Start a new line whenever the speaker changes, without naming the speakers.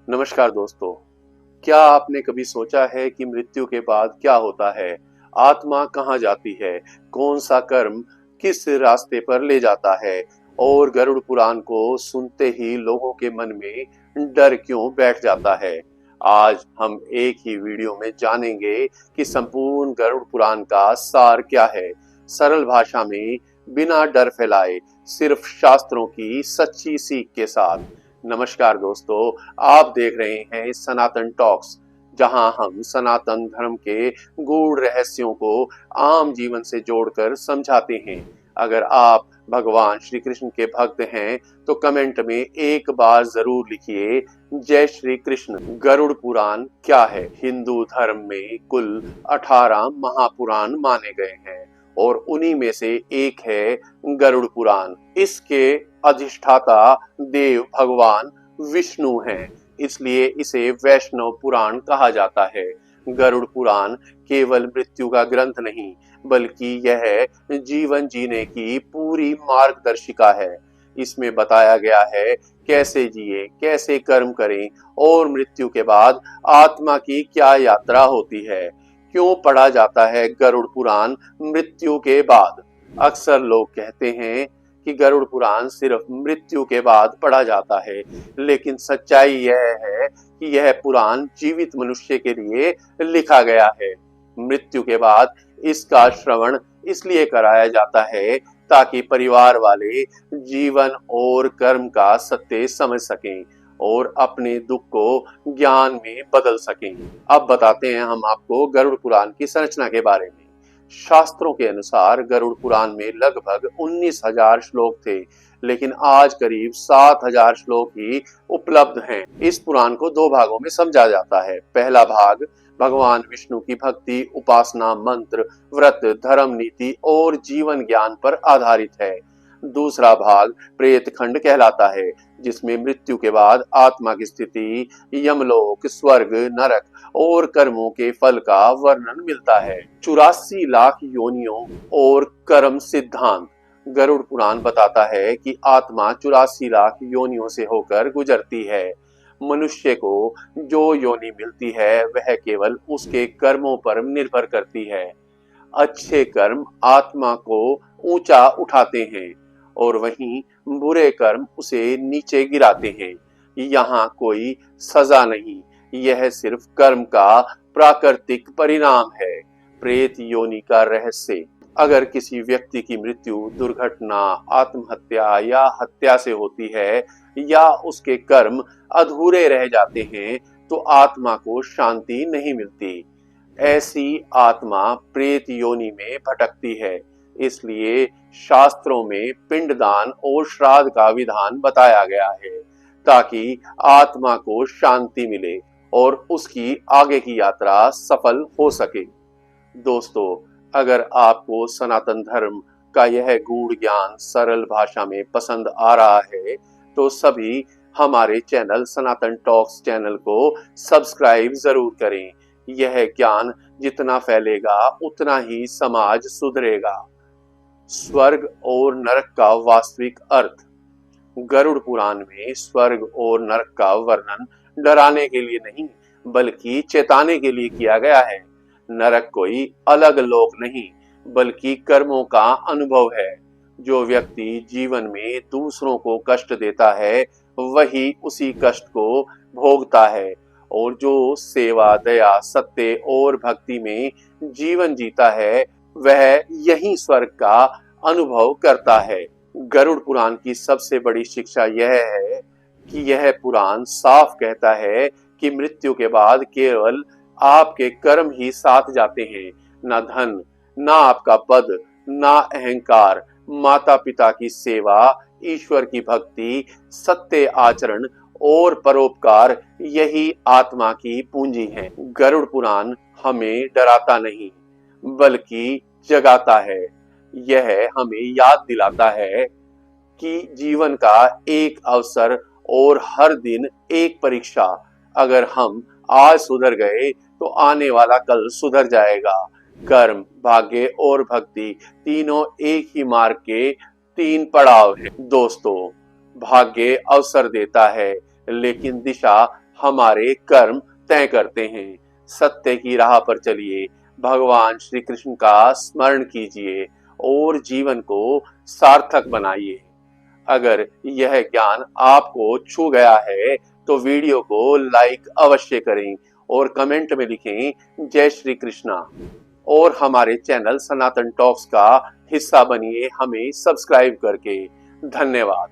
नमस्कार दोस्तों। क्या आपने कभी सोचा है कि मृत्यु के बाद क्या होता है? आत्मा कहाँ जाती है? कौन सा कर्म किस रास्ते पर ले जाता है? और गरुड़ पुराण को सुनते ही लोगों के मन में डर क्यों बैठ जाता है? आज हम एक ही वीडियो में जानेंगे कि संपूर्ण गरुड़ पुराण का सार क्या है, सरल भाषा में, बिना डर फैलाए, सिर्फ शास्त्रों की सच्ची सीख के साथ। नमस्कार दोस्तों, आप देख रहे हैं सनातन टॉक्स, जहां हम सनातन धर्म के गूढ़ रहस्यों को आम जीवन से जोड़कर समझाते हैं। अगर आप भगवान श्री कृष्ण के भक्त हैं तो कमेंट में एक बार जरूर लिखिए, जय श्री कृष्ण। गरुड़ पुराण क्या है? हिंदू धर्म में कुल 18 महापुराण माने गए हैं और उन्हीं में से एक है गरुड़ पुराण। इसके अधिष्ठाता देव भगवान विष्णु हैं, इसलिए इसे वैष्णव पुराण कहा जाता है। गरुड़ पुराण केवल मृत्यु का ग्रंथ नहीं, बल्कि यह जीवन जीने की पूरी मार्गदर्शिका है। इसमें बताया गया है कैसे जिए, कैसे कर्म करें और मृत्यु के बाद आत्मा की क्या यात्रा होती है। क्यों पढ़ा जाता है गरुड़ पुराण मृत्यु के बाद? अक्सर लोग कहते हैं कि गरुड़ पुराण सिर्फ मृत्यु के बाद पढ़ा जाता है, लेकिन सच्चाई यह है कि यह पुराण जीवित मनुष्य के लिए लिखा गया है। मृत्यु के बाद इसका श्रवण इसलिए कराया जाता है ताकि परिवार वाले जीवन और कर्म का सत्य समझ सकें और अपने दुख को ज्ञान में बदल सकें। अब बताते हैं हम आपको गरुड़ पुराण की संरचना के बारे में। शास्त्रों के अनुसार गरुड़ पुराण में लगभग 19,000 श्लोक थे, लेकिन आज करीब 7,000 श्लोक ही उपलब्ध हैं। इस पुराण को दो भागों में समझा जाता है। पहला भाग भगवान विष्णु की भक्ति, उपासना, मंत्र, व्रत, धर्म, नीति और जीवन ज्ञान पर आधारित है। दूसरा भाग प्रेत खंड कहलाता है, जिसमें मृत्यु के बाद आत्मा की स्थिति, यमलोक, स्वर्ग, नरक और कर्मों के फल का वर्णन मिलता है। 84 लाख योनियों और कर्म सिद्धांत। गरुड़ पुराण बताता है कि आत्मा 84 लाख योनियों से होकर गुजरती है। मनुष्य को जो योनि मिलती है वह केवल उसके कर्मों पर निर्भर करती है। अच्छे कर्म आत्मा को ऊंचा उठाते हैं और वहीं बुरे कर्म उसे नीचे गिराते हैं। यहाँ कोई सजा नहीं, यह सिर्फ कर्म का प्राकृतिक परिणाम है। प्रेत योनि का रहस्य। अगर किसी व्यक्ति की मृत्यु दुर्घटना, आत्महत्या या हत्या से होती है या उसके कर्म अधूरे रह जाते हैं तो आत्मा को शांति नहीं मिलती। ऐसी आत्मा प्रेत योनि में भटकती है। इसलिए शास्त्रों में पिंडदान और श्राद्ध का विधान बताया गया है, ताकि आत्मा को शांति मिले और उसकी आगे की यात्रा सफल हो सके। दोस्तों, अगर आपको सनातन धर्म का यह गूढ़ ज्ञान सरल भाषा में पसंद आ रहा है तो सभी हमारे चैनल सनातन टॉक्स चैनल को सब्सक्राइब जरूर करें। यह ज्ञान जितना फैलेगा उतना ही समाज सुधरेगा। स्वर्ग और नरक का वास्तविक अर्थ। गरुड़ पुराण में स्वर्ग और नरक का वर्णन डराने के लिए नहीं, बल्कि चेताने के लिए किया गया है। नरक कोई अलग लोक नहीं, बल्कि कर्मों का अनुभव है। जो व्यक्ति जीवन में दूसरों को कष्ट देता है वही उसी कष्ट को भोगता है, और जो सेवा, दया, सत्य और भक्ति में जीवन जीता है वह यही स्वर्ग का अनुभव करता है। गरुड़ पुराण की सबसे बड़ी शिक्षा यह है कि यह पुराण साफ कहता है कि मृत्यु के बाद केवल आपके कर्म ही साथ जाते हैं। ना धन, ना आपका पद, ना अहंकार। माता पिता की सेवा, ईश्वर की भक्ति, सत्य आचरण और परोपकार यही आत्मा की पूंजी है। गरुड़ पुराण हमें डराता नहीं, बल्कि जगाता है। यह हमें याद दिलाता है कि जीवन का एक अवसर और हर दिन एक परीक्षा। अगर हम आज सुधर गए तो आने वाला कल सुधर जाएगा। कर्म, भाग्य और भक्ति तीनों एक ही मार्ग के 3 पड़ाव हैं। दोस्तों, भाग्य अवसर देता है, लेकिन दिशा हमारे कर्म तय करते हैं। सत्य की राह पर चलिए, भगवान श्री कृष्ण का स्मरण कीजिए और जीवन को सार्थक बनाइए। अगर यह ज्ञान आपको छू गया है तो वीडियो को लाइक अवश्य करें और कमेंट में लिखें जय श्री कृष्णा। और हमारे चैनल सनातन टॉक्स का हिस्सा बनिए हमें सब्सक्राइब करके। धन्यवाद।